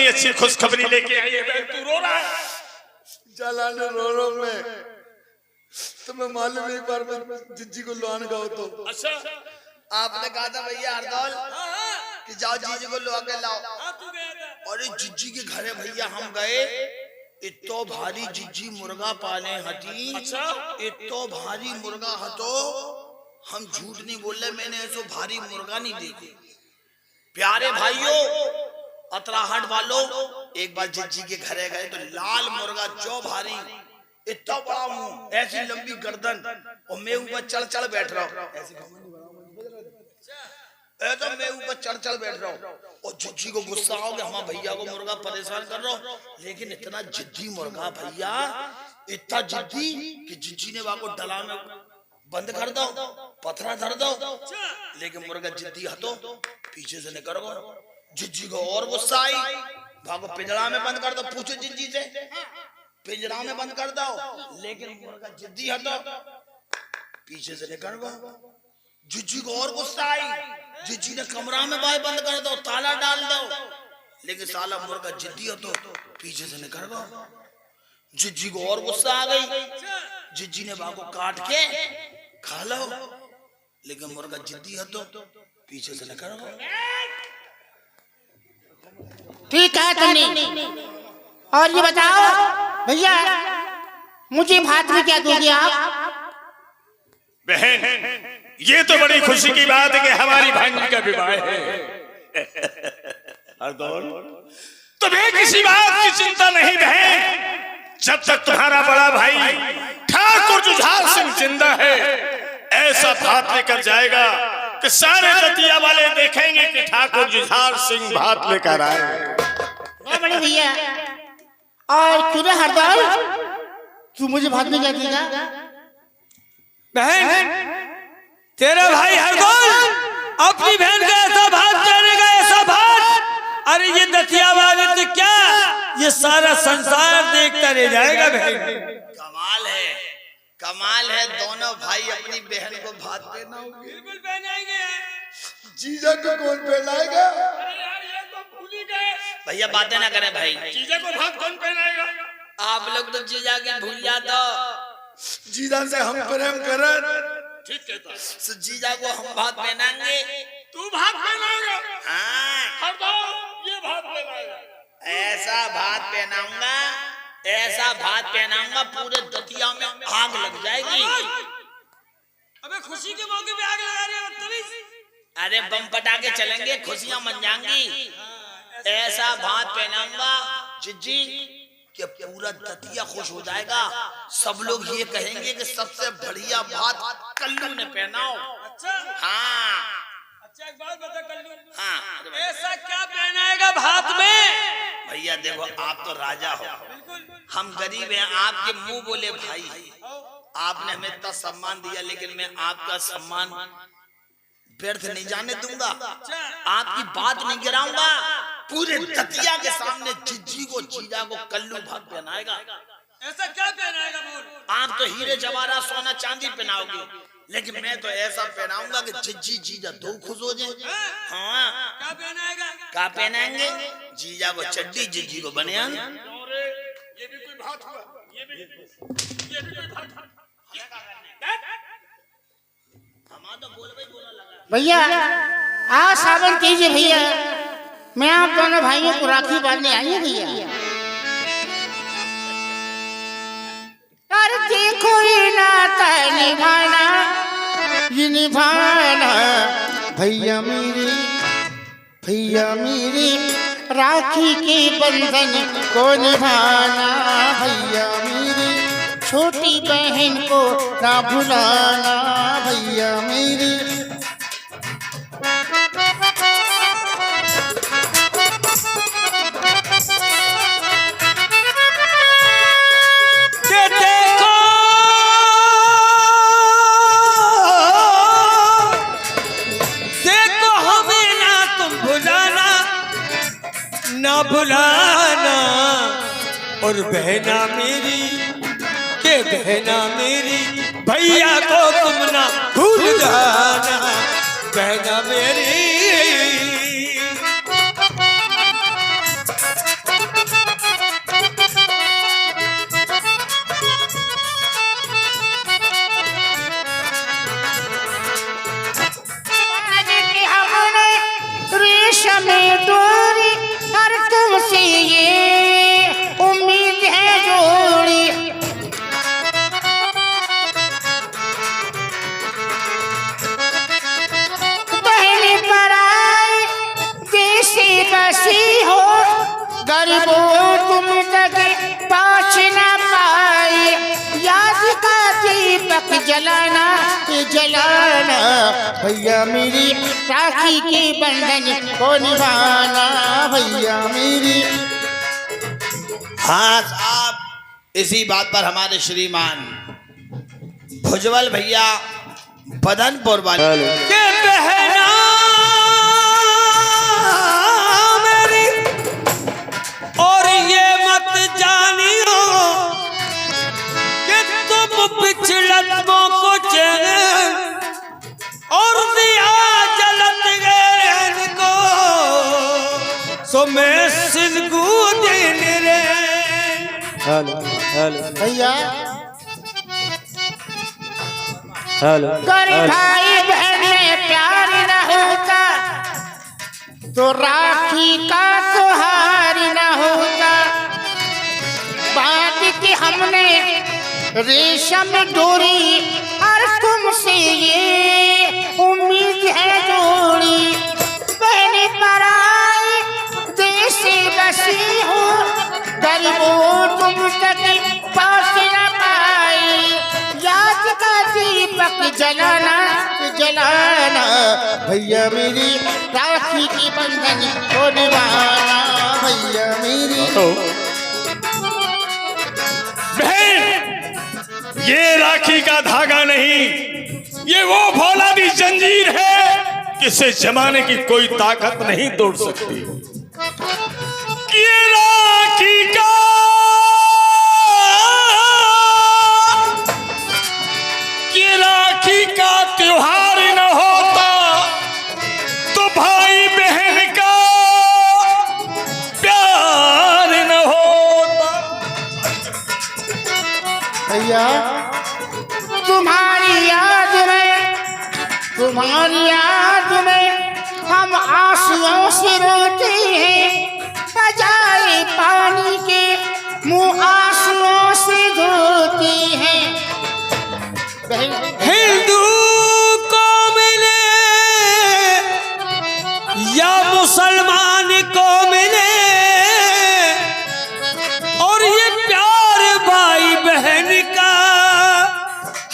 इतनी अच्छी खुशखबरी लेके आई है, तू रो रहा है। जलाने रो में तुम्हें मालूम एक बार मैं जिज्जी को लुआन गया तो अच्छा आपने कहा था भैया हरदौल कि जाओ जीजी को लुआ के लाओ। और जिज्जी के घर है भैया हम गए, इतो भारी जिज्जी मुर्गा पाले हटी। अच्छा इतो भारी मुर्गा हतो, हम झूठ नहीं बोल रहे, मैंने ऐसो भारी मुर्गा नहीं देखी। प्यारे भाइयों अतराहट वालों, एक बार जिज्जी के घरे गए तो लाल मुर्गा जो भारी, इतना बड़ा मुंह, ऐसी लंबी गर्दन, और मैं ऊपर चढ़ बैठ रहा हूँ, ऐसा मैं ऊपर चढ़ बैठ रहा हूँ। और जिज्जी को गुस्सा आओगे, हम भैया को मुर्गा परेशान कर रहा हूँ, लेकिन इतना जिद्दी मुर्गा भैया, इतना जिद्दी कि जिज्जी ने वहां को डला में बंद कर दो, पथरा धर दो, लेकिन मुर्गा जिद्दी हतो पीछे से निकल गो। जिज्जी को और गुस्सा आई, भागो पिंजरा में बंद कर दो, पूछो जिज्जी से, पिंजरा में बंद कर दो, लेकिन मुर्गा जिद्दी हतो पीछे से निकल गो। जिज्जी को और गुस्सा आई, जिज्जी ने कमरा में बाय बंद कर दो, ताला डाल दो, लेकिन साला मुर्गा जिद्दी हतो पीछे से निकल गो। जिज्जी को और गुस्सा आ गई, जिज्जी ने बाको काट के खा लो, लेकिन मुर्गा जिद्दी हतो पीछे से निकल गो। ठीक है तुमने। और ये बताओ भैया, मुझे भात में क्या दोगे आप? बहन ये तो बड़ी खुशी की बात है कि हमारी भांजी का विवाह है। हरदौल तुम्हें किसी बात की चिंता नहीं बहन, जब तक तुम्हारा बड़ा भाई ठाकुर जुझार सिंह जिंदा है, ऐसा भात लेकर जाएगा कि सारे दतिया वाले देखेंगे कि ठाकुर जुझार सिंह भात लेकर आए। बड़े भैया, और क्यों हरदौल तू मुझे भात में क्या देगा? बहन तेरा भाई हरदौल अपनी बहन का ऐसा भात करेगा, ऐसा भात, अरे ये दतिया वाले तो क्या, ये सारा संसार देखता रह जाएगा। बहन कमाल है, दोनों भाई अपनी बहन को भात पहनाओगे। बिल्कुल पहनाएंगे। जीजा को कौन पहनाएगा? अरे यार ये तो भूल ही गए भैया, बातें ना करें भाई, जीजा को भात कौन पहनाएगा? आप लोग तो जीजा की भूल जाते, जीजा से हम प्रेम करें, ठीक कहता, जीजा को हम भात पहनाएंगे। तू भात पहनाएगा? हाँ, हरदौल ये भात पहनाएगा। ऐसा भात पहनाऊंगा, ऐसा भात पहनाऊंगा, पूरे दतिया में आग लग जाएगी। अबे खुशी के मौके पे आग लगा रहे हो बदतमीज। अरे बम पटाके चलेंगे, खुशियां मन जाएंगी। ऐसा भात पहनाऊंगा जिज्जी कि पूरा दतिया खुश हो जाएगा। सब लोग ये कहेंगे कि सबसे बढ़िया भात कल्लू ने पहनाओ। अच्छा हाँ अच्छा, एक बात बता कल्लू, हाँ, ऐसा क्या पहनाएगा भात में? भैया देखो, आप तो राजा हो, हम गरीब हैं, आपके मुंह बोले भाई, आपने हमें इतना सम्मान दिया, लेकिन मैं आपका सम्मान व्यर्थ नहीं जाने दूंगा, आपकी बात नहीं गिराऊंगा। पूरे दतिया के सामने जिज्जी को, जीजा को कल्लू भात पहनाएगा। ऐसा क्या पहनाएगा बोल? आप तो हीरे जवाहरात सोना चांदी पहनाओगे, लेकिन मैं तो ऐसा पहनाऊंगा कि जिज्जी जीजा दो खुश हो जाए। हाँ, क्या पहनाएगा? क्या पहनाएंगे? जीजा को चड्डी, जिज्जी को बनियान। ये भी कोई भात हुआ? ये भी कोई भात हुआ? तो बोल भाई बोला लगा। भैया आज सावन कीजिए भैया, मैं आप दोनों भाइयों को राखी बांधने आई हूँ भैया। यार देखो ये नाता निभाना, ये निभाना भैया मेरी राखी के बंधन को निभाना, भैया मेरी छोटी बहन को ना भुलाना, भैया मेरी। ना भुलाना, और बहना मेरी के बहना मेरी, भैया को तुम ना भूल जाना, बहना मेरी। दीपक जलाना जलाना भैया मेरी राखी के बंधन को निभाना भैया मेरी। हाँ साहब, इसी बात पर हमारे श्रीमान भुजबल भैया बदनपुर वाले के बहना मेरी और ये मत जानियो कि तुम पिछड़तों को चैन और दिया जलत गए को सो मैं सिलगू दिन रे। भैया करे भाई बहन में प्यार न होता तो राखी का त्योहार न होता। बात की हमने रेशम डोरी और तुमसे ये उम्मीद है जोड़ी। पहले पराई देश से बसी हो गरीबों तुम तक पास न पाई। याद का दीपक जलाना जलाना भैया मेरी राखी की बंधन को निभाना भैया मेरी। बहन, ये राखी का धागा नहीं, ये वो फौलादी जंजीर है जिसे जमाने की कोई ताकत नहीं तोड़ सकती। ये राखी का त्योहार न होता तो भाई बहन का प्यार न होता। भैया तुम्हारी याद में हम आंसुओं से रोते हैं। बजाए पानी के मुंह आंसुओं से धोते हैं। हिंदू को मिले या मुसलमान को मिले और ये प्यार भाई बहन का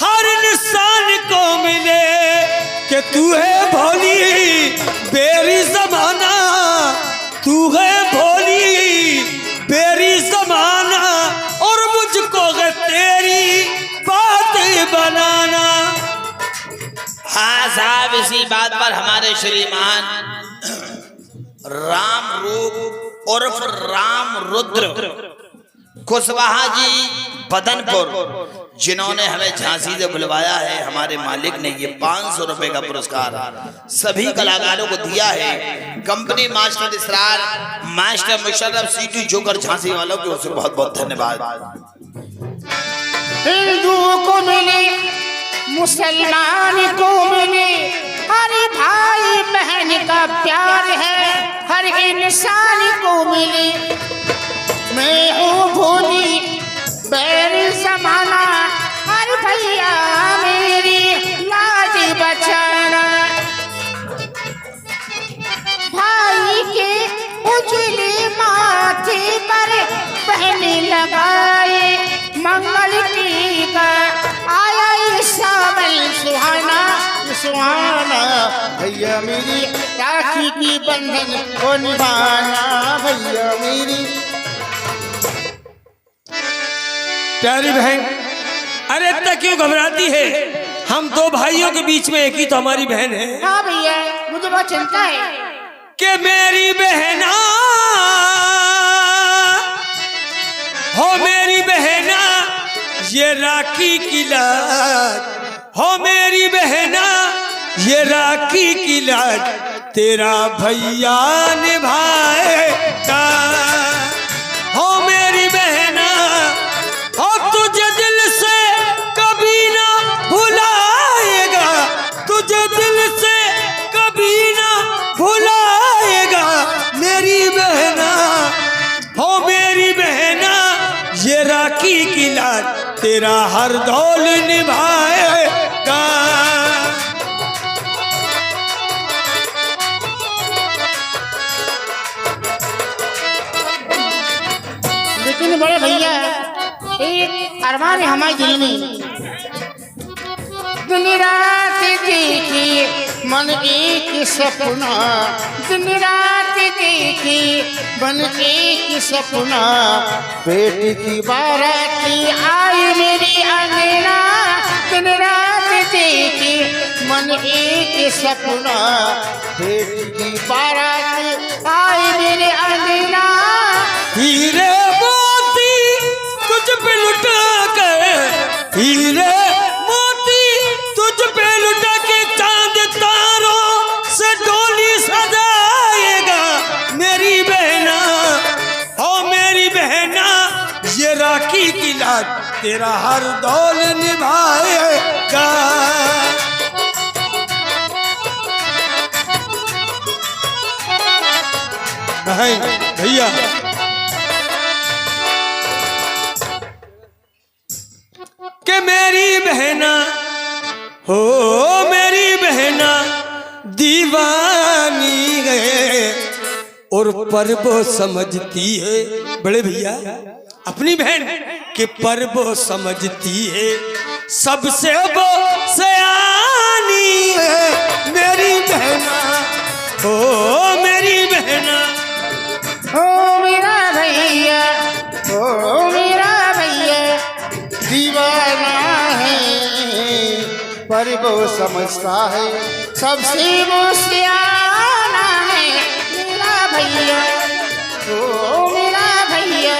हर इंसान को मिले कि तू है भोली बेरी जमाना, तू है भोली बेरी जमाना और मुझको तेरी बात बनाना। हाँ साहब, इसी बात पर हमारे श्रीमान राम रूप उर्फ राम रुद्र कुशवाहा जी बदनपुर, जिन्होंने हमें झांसी से बुलवाया है, हमारे मालिक ने ये 500 रुपए का पुरस्कार सभी कलाकारों को दिया है। कंपनी मास्टर इसरार मास्टर मुशर्रफ सीटी जोकर झांसी वालों की ओर से बहुत बहुत धन्यवाद। हिंदुओं को मिले मुसलमान को मिले हर भाई बहन का प्यार है हर इंसान को मिले। मैं हूँ भोली बैर जमाना हर भैया मेरी लाज बचाना। भाई के उजले माथे पर पहले लगाए मंगल टीका आया सावन सुहाना सुहाना भैया मेरी राखी की बंधन को निभाना भैया मेरी। प्यारी बहन, अरे इतना क्यों घबराती है? हम दो भाइयों के बीच में एक ही तो हमारी बहन है। हाँ भैया, मुझे बहुत चिंता है कि मेरी बहना हो, मेरी बहना ये राखी की लाज हो, मेरी बहना ये राखी की लाज तेरा भैया निभाएगा। हो मेरी बहना हो, तुझे दिल से कभी ना भुलाएगा, तुझे दिल से कभी ना भुलाएगा। मेरी बहना हो, मेरी बहना ये राखी की लाज तेरा हर दौल निभाएगा। लेकिन बड़े भैया एक अरमान है हमारे दिल में दिन रात देखी मन एक सपना, दिन रात देखी मन एक सपना, बेटी की बाराती आई मेरी अंगना, दिन रात देखी मन एक सपना, बेटी की बाराती आई मेरे अंगना। हीरे मोती तुझ पे लुटा के, हीरे मोती तुझ पे लुटा के, चांद तारों से डोली सजाएगा मेरी बहना, ओ मेरी बहना, ये राखी की लाज तेरा हर दौल निभाएगा। भैया कि मेरी बहना हो, मेरी बहना दीवानी है और पर वो समझती है, बड़े भैया अपनी बहन के पर वो समझती है, सबसे वो सयानी है मेरी बहना, हो मेरी बहना। ओ मेरा भैया, ओ मेरा भैया दीवाना है, पर वो समझता है सबसे वो सियाना है मेरा भैया, ओ मेरा भैया।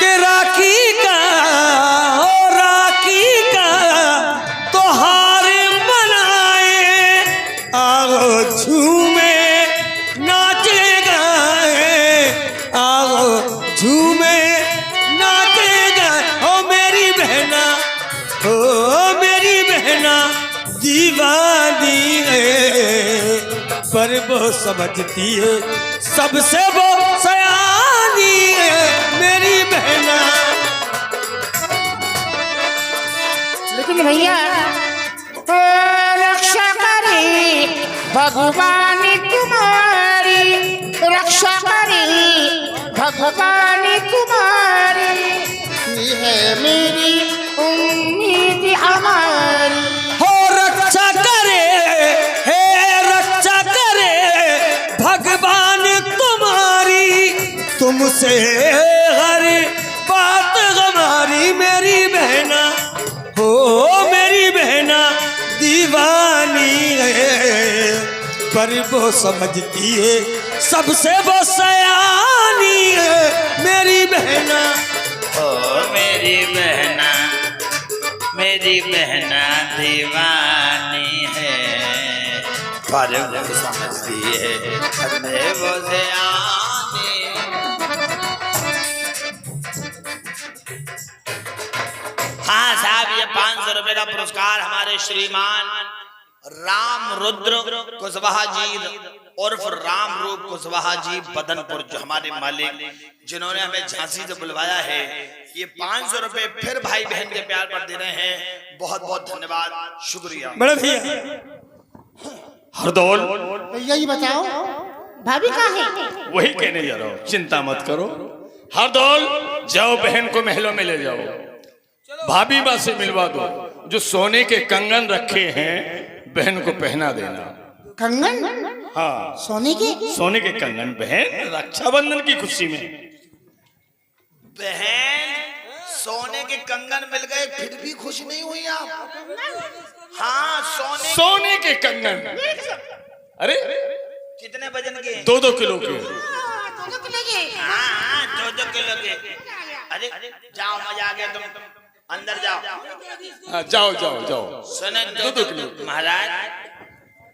के राखी का, ओ राखी का त्योहार मनाए, आओ झूमे नाचे गाए, आओ झूमे नाचे गाए, ओ मेरी बहना, ओ मेरी बहना दीवानी है, पर वो समझती है सबसे वो सयानी है मेरी बहना। लेकिन भैया रक्षा करे भगवान तुम्हारी, रक्षा करे भगवान तुम्हारी, ये है मेरी उम्मीद हमारी। हो रक्षा करे, हे रक्षा करे भगवान तुम्हारी, तुमसे हर बात हमारी मेरी बहना, हो मेरी बहना दीवानी है, पर वो समझती है सबसे वो सयानी है मेरी बहना। ओ मेरी बहना, मेरी बहना दीवानी है, पर वो समझती है सबसे वो सयानी। हाँ साहब, ये 500 रुपए का पुरस्कार हमारे श्रीमान राम रुद्र कुशवाहा जी उर्फ राम रूप कुशवाहा जी बदनपुर, जो हमारे मालिक जिन्होंने हमें झांसी से बुलवाया है, ये 500 रुपए फिर भाई बहन के प्यार पर दे रहे हैं। बहुत बहुत धन्यवाद, शुक्रिया। बड़े भैया हरदौल, भैया ये बताओ भाभी कहाँ है? वही कहने जा रहा हूँ, चिंता मत करो। हरदौल, जाओ बहन को महलों में ले जाओ, भाभी माँ से मिलवा दो, जो सोने के कंगन रखे हैं बहन को पहना देना। कंगन? हाँ, सोने के? सोने के कंगन बहन रक्षाबंधन की खुशी में। बहन सोने के कंगन मिल गए फिर भी खुश नहीं हुई आप? हाँ, सोने के कंगन। अरे कितने वजन के? 2-2 किलो के। हाँ, 2-2 किलो के। अरे जाओ, मजा आ गया, तुम अंदर जाओ। हाँ, जाओ जाओ जाओ। सोने 2-2 किलो महाराज,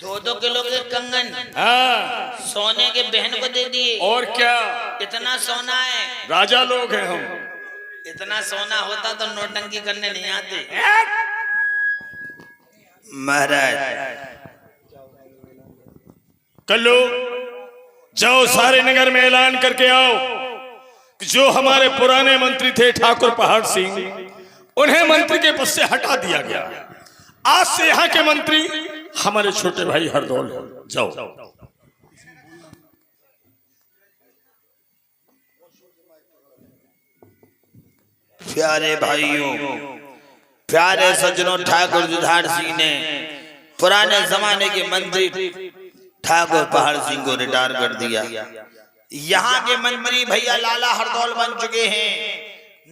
2-2 किलो के कंगन हाँ, सोने के बहन को दे दिए। और क्या, इतना सोना है, राजा लोग हैं हम। इतना सोना होता तो नोटंकी करने नहीं आते महाराज। कल्लू, जाओ सारे नगर में ऐलान करके आओ कि जो हमारे पुराने मंत्री थे ठाकुर पहाड़ सिंह, उन्हें मंत्री के पद से हटा दिया गया। आज से यहाँ के मंत्री हमारे छोटे भाई हरदौल हैं। जाओ। प्यारे भाइयों, प्यारे सज्जनों, ठाकुर जुझार सिंह ने पुराने जमाने के मंत्री ठाकुर पहाड़ सिंह को रिटायर कर दिया। यहाँ के मंत्री भैया लाला हरदौल बन चुके हैं।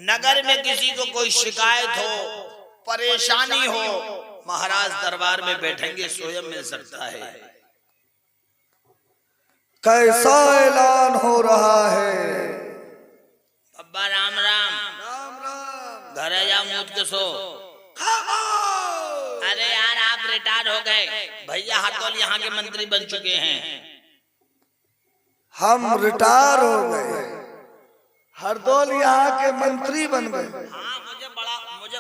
नगर में किसी को कोई शिकायत हो, परेशानी हो, महाराज दरबार में बैठेंगे, स्वयं मिल सकता है। कैसा ऐलान हो रहा है? अब्बा राम राम। घर जा मूत के सो। अरे यार आप रिटायर हो गए, भैया हरदौल यहाँ के मंत्री बन चुके हैं। हम रिटायर हो गए, हरदौल यहाँ के मंत्री बन गए। हाँ मुझे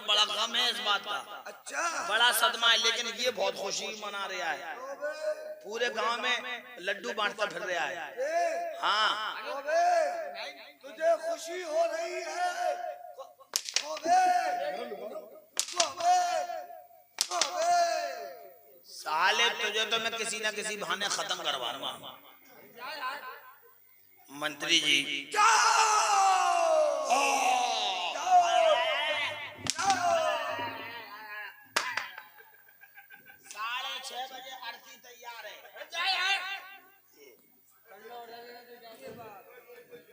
बड़ा गम है इस बात का। अच्छा, बड़ा सदमा है, लेकिन ये बहुत खुशी मना रहा है। पूरे गांव में लड्डू बांटता फिर रहा है। हाँ तुझे खुशी हो रही है? साले तुझे तो मैं किसी ना किसी बहाने खत्म करवाऊंगा। मंत्री जी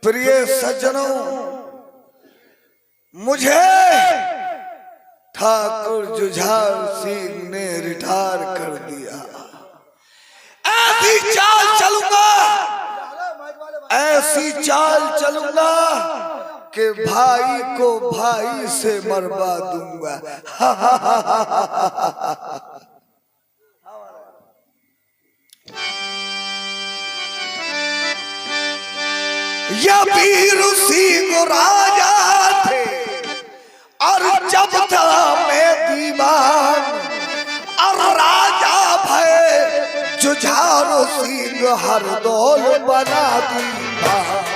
प्रिय सज्जनों, मुझे ठाकुर जुझार सिंह ने रिटायर कर दिया। ऐसी चाल चलूंगा, ऐसी चाल चलूंगा कि भाई को भाई से मरवा दूंगा। या वीर सिंह राजा थे और जब था मैं दीवान, और राजा भय जुझार सिंह हरदौल बना दीवान।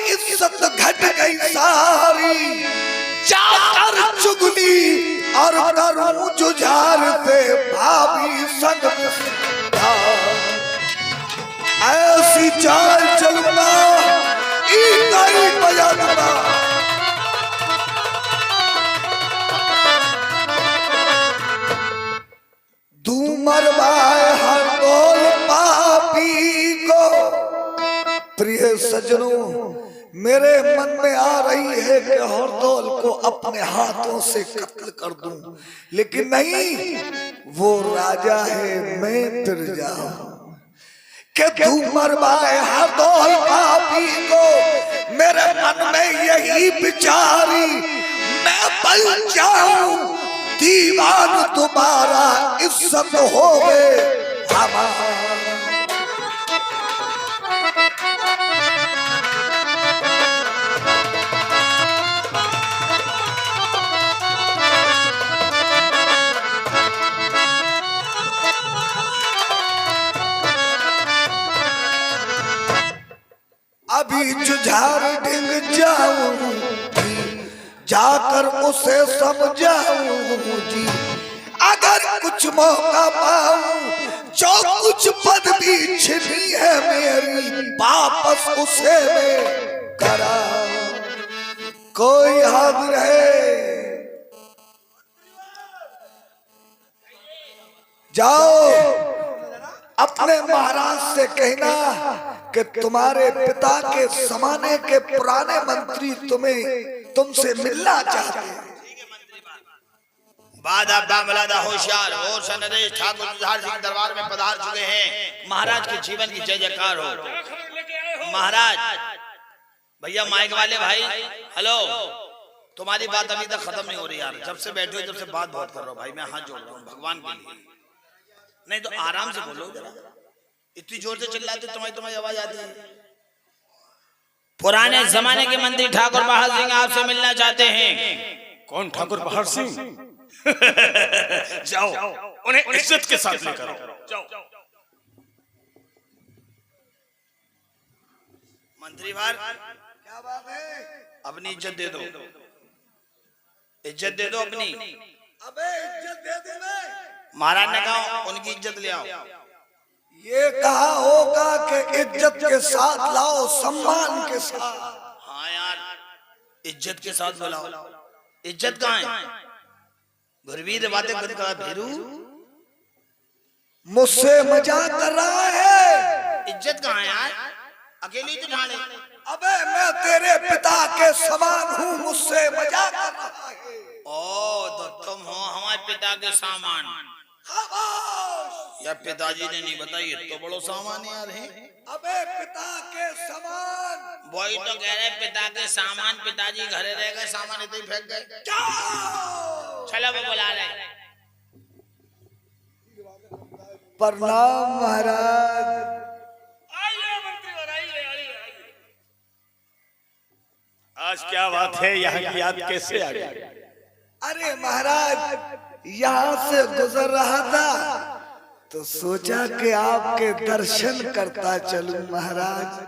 इज्जत घट गई सारी, जाकर चुगली और करूं जुझार पे भाभी संग। ऐसी चाल चलूंगा, इतना बजाऊंगा। दूमर बाय हरदौल पापी को। प्रिय सज्जनों, मेरे मन में आ रही है कि हरदौल को अपने हाथों से कत्ल कर दूं, लेकिन नहीं, वो राजा है, मैं प्रजा हूं। कि तू मरवाए हरदौल पापी को, मेरे मन में यही विचारी, मैं बन जाऊं दीवान, तुम्हारा इज्जत हो गए हमारा। अभी जुझार ढिंग जाऊं, जाकर उसे समझाऊं जी। अगर कुछ मौका पाऊं, जो कुछ पदवी छिनी है मेरी, वापस उसे मैं कराऊं। कोई हाजिर है? जाओ अपने महाराज से कहना कि तुम्हारे पिता के जमाने के पुराने मंत्री तुमसे मिलना चाहते हैं। बाद आप दामलादा होशियार और सनरेश ठाकुर जुझार सिंह दरबार में पधार चुके हैं। महाराज के जीवन की जय जयकार हो। महाराज भैया माइक वाले भाई, हेलो, तुम्हारी बात अभी तक खत्म नहीं हो रही यार। जब से बैठे हो, जब से बात बहुत कर रहा हूँ भाई, मैं हाथ जोड़ रहा हूँ भगवान के लिए। नहीं तो आराम से बोलो जरा, इतनी जोर से चिल्लाते तुम्हारी आवाज आती है। पुराने जमाने के मंत्री ठाकुर पहाड़ सिंह आपसे मिलना चाहते हैं। कौन ठाकुर पहाड़ सिंह? जाओ उन्हें इज्जत के साथ लेकर आओ। जाओ। मंत्री भार क्या बात है? अपनी इज्जत दे दो, इज्जत दे दो अपनी। अबे इज्जत दे दे मैं। महाराज ने कहा उनकी इज्जत ले आओ। ये कहा होगा कि इज्जत के साथ लाओ, सम्मान के साथ। हाँ यार, इज्जत के साथ बुलाओ। इज्जत कहाँ है? गुरवीर बातें कर कहा भेरू मुझसे मजाक कर रहा है। इज्जत कहाँ है यार? अकेली तो ढाले। अबे मैं तेरे पिता के समान हूँ, मुझसे मजाक कर रहा है। ओ तो तुम हो हमारे पिता के सामान। खामोश। या पिताजी ने नहीं बताई तो बड़ो सामान यार है। अबे पिता के समान। वही तो कह रहे पिता के सामान। पिताजी घरे रह गए, सामान इतने ही फेंक गए। जाओ। चलो वो बुला रहे। प्रणाम महाराज। आइए मंत्रीवर, आइए। आज क्या बात है, यहाँ की याद कैसे आ गई? अरे महाराज, यहाँ से गुजर रहा था तो सोचा कि आपके दर्शन करता चलूं महाराज।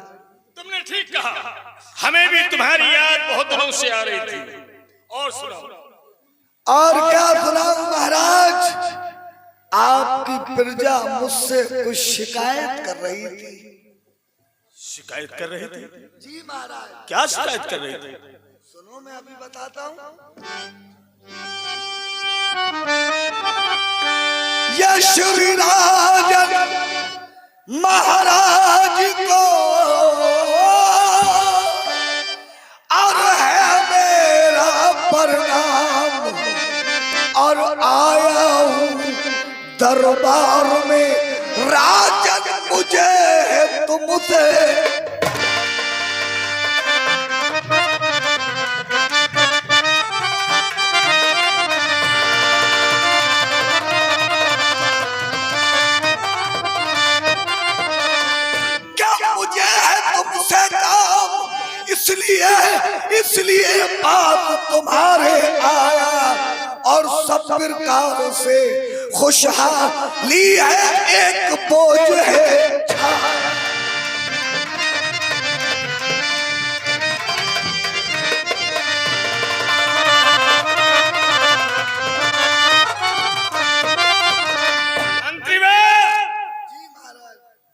तुमने ठीक कहा, हमें भी तुम्हारी याद बहुत दिनों से आ रही थी। और सुनाओ। और क्या सुनाऊं महाराज? आपकी प्रजा मुझसे कुछ शिकायत कर रही थी। शिकायत कर रहे थे? जी महाराज। क्या शिकायत कर रहे थे? सुनो मैं अभी बताता हूँ। यह श्री राजन महाराज को और है मेरा प्रणाम, और आया हूँ दरबार में राजन मुझे तुमसे इसलिए बात तुम्हारे आया, और सब प्रकार से खुशहाली है, एक बोझ है।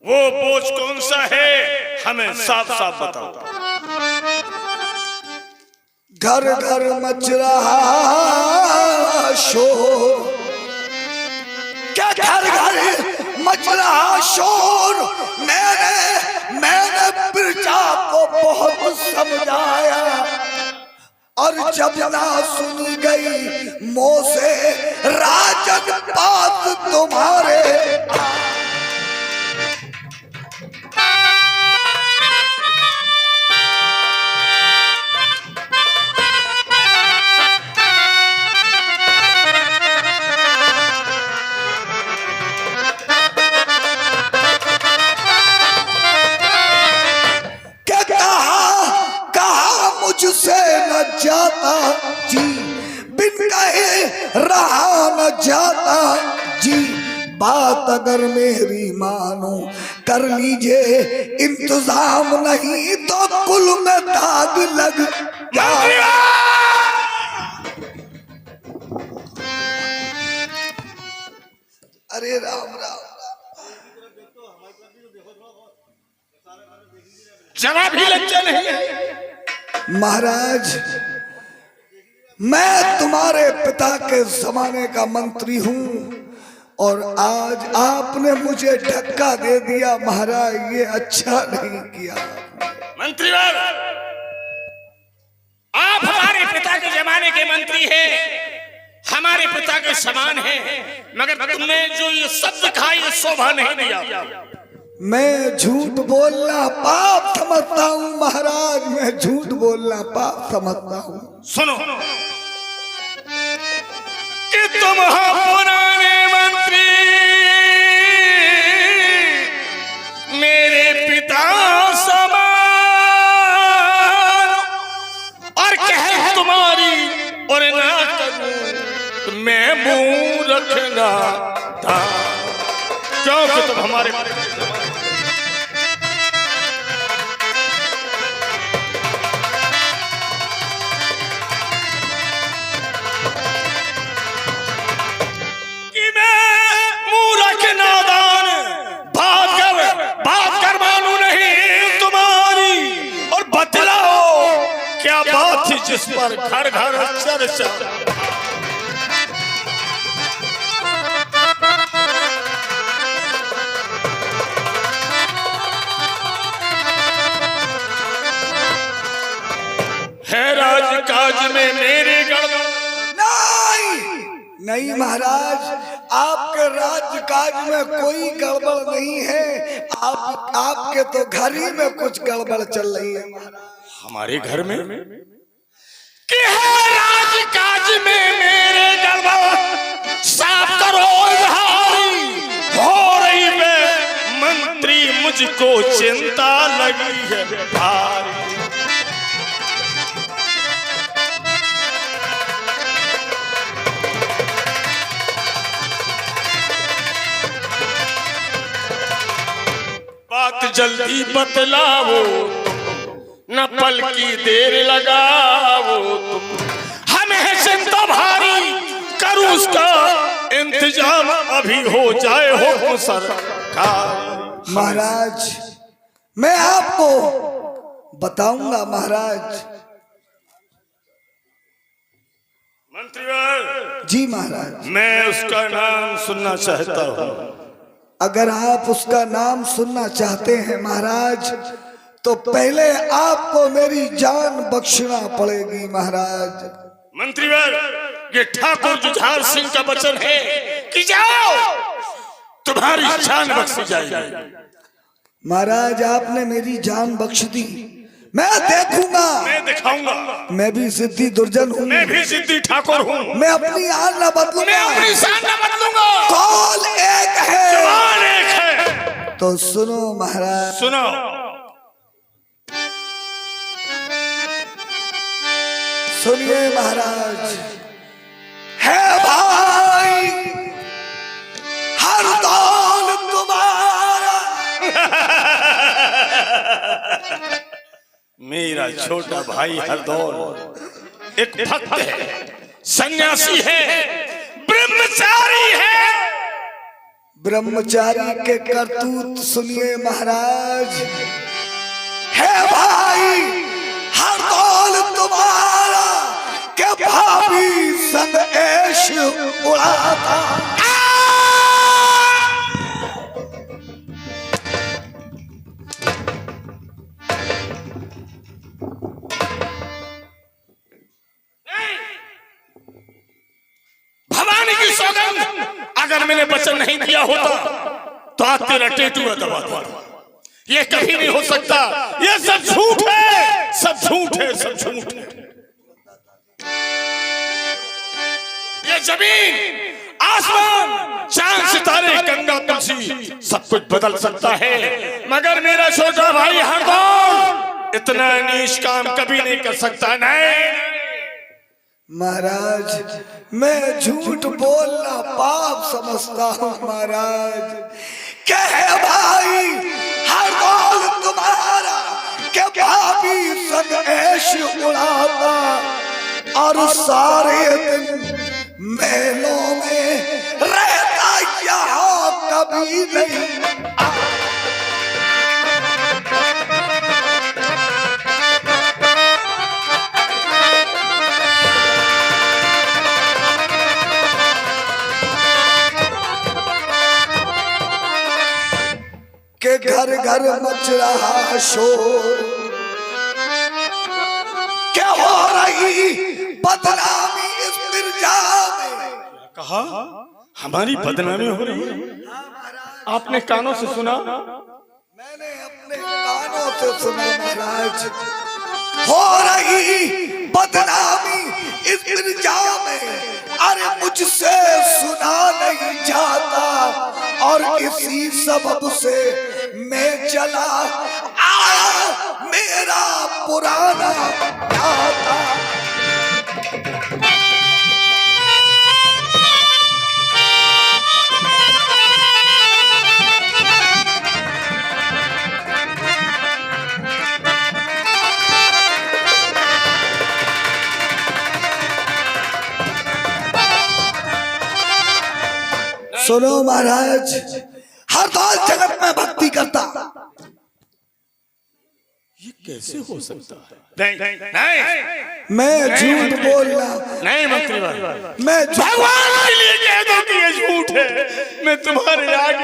वो बोझ कौन सा है, हमें साफ साफ बताओ। घर घर मच रहा शोर, क्या घर घर मच रहा शोर। मैंने प्रजा को बहुत समझाया, और जब ना सुन गई मुँह से राजन बात तुम्हारे। मुझसे न जाता जी, बिन कहे रहा न जाता जी। बात अगर मेरी मानो कर लीजिए इंतजाम, नहीं तो कुल में दाग लग जाए। अरे राम राम। जरा भी लज्जा नहीं है? महाराज, मैं तुम्हारे पिता के जमाने का मंत्री हूँ, और आज आपने मुझे धक्का दे दिया महाराज, ये अच्छा नहीं किया। मंत्रीवर, आप हमारे पिता के जमाने के मंत्री हैं, हमारे पिता के समान हैं, मगर तुमने जो ये शब्द कहा ये शोभा नहीं दिया। मैं झूठ बोलना पाप समझता हूँ महाराज, मैं झूठ बोलना पाप समझता हूँ। सुनो कि तुम हो पुराने मंत्री, मेरे पिता समान, और कह तुम्हारी और ना करूं मैं क्योंकि तुम हमारे कि मैं मूर्ख नादान बात कर मानू नहीं तुम्हारी, और बतलाओ क्या बात थी जिस पर घर घर चर्चा। है राजकाज में मेरे गड़बड़ नहीं महाराज, आपके राजकाज में कोई गड़बड़ नहीं है। आपके तो घर ही में कुछ गड़बड़ चल रही है। हमारे घर में कि है राजकाज में मेरे गड़बड़, साफ करो इजहारी हो रही है मंत्री, मुझको चिंता लगी है भारी। बात जल्दी बतलाओ, न पल की देर लगाओ, हमें चिंता भारी, करूं उसका इंतजाम अभी हो जाए हो सरकार। महाराज मैं आपको बताऊंगा महाराज। मंत्रीवर जी महाराज, मैं उसका नाम सुनना चाहता हूँ। अगर आप उसका नाम सुनना चाहते हैं महाराज, तो पहले आपको मेरी जान बख्शना पड़ेगी महाराज। मंत्रीवर ये ठाकुर जुझार सिंह का वचन है कि जाओ तुम्हारी जान बख्शी जाएगी। महाराज आपने मेरी जान बख्श दी, मैं देखूंगा, मैं दिखाऊंगा, मैं भी सिद्धि दुर्जन हूँ, मैं भी सिद्धि ठाकुर हूँ, मैं अपनी आन न बदलूंगा, मैं अपनी शान न बदलूंगा। कौल एक है, जवान एक है। तो सुनो महाराज, सुनो। सुनिए महाराज। है भाई हर दौल तुम्हारा, मेरा छोटा भाई हरदौल एक भक्त है, सन्यासी है, ब्रह्मचारी है। ब्रह्मचारी के करतूत सुनिए महाराज। है भाई हर दौल तुम्हारा, के भाभी संग ऐश उड़ाता। भवानी की सौगंध, अगर मैंने वचन नहीं दिया होता तो आज तेरा टेटुआ दबा देता। ये कभी नहीं हो सकता, ये सब झूठ है, सब झूठ है, सब झूठ है। ये जमीन आसमान चांद सितारे गंगा तुलसी सब कुछ बदल सकता है, मगर मेरा छोटा भाई हरदौल इतना नीच काम कभी नहीं कर सकता। नहीं महाराज मैं झूठ बोलना पाप समझता हूँ महाराज। कहे भाई हर दौल तुम्हारा, के भाभी संग ऐश उड़ाता, और सारे दिन मेलों में रहता यहाँ कभी नहीं। के घर घर मच रहा शोर, क्या हो रही बदनामी इस मिर्जा में। कहा हमारी बदनामी हो रही है, आपने कानों से सुना? मैंने अपने कानों से सुना महाराज। हो रही बदनामी इस मिर्जा में, अरे मुझसे सुना नहीं जाता, और इसी सबब से मैं चला आया मेरा पुराना नाता। सुनो महाराज, हरदौल जगत में भक्ति करता, ये कैसे हो सकता है? नहीं मैं झूठ बोलना, नहीं मंत्री, मैं भगवान के लिए कह दो कि ये झूठ है, मैं तुम्हारे आगे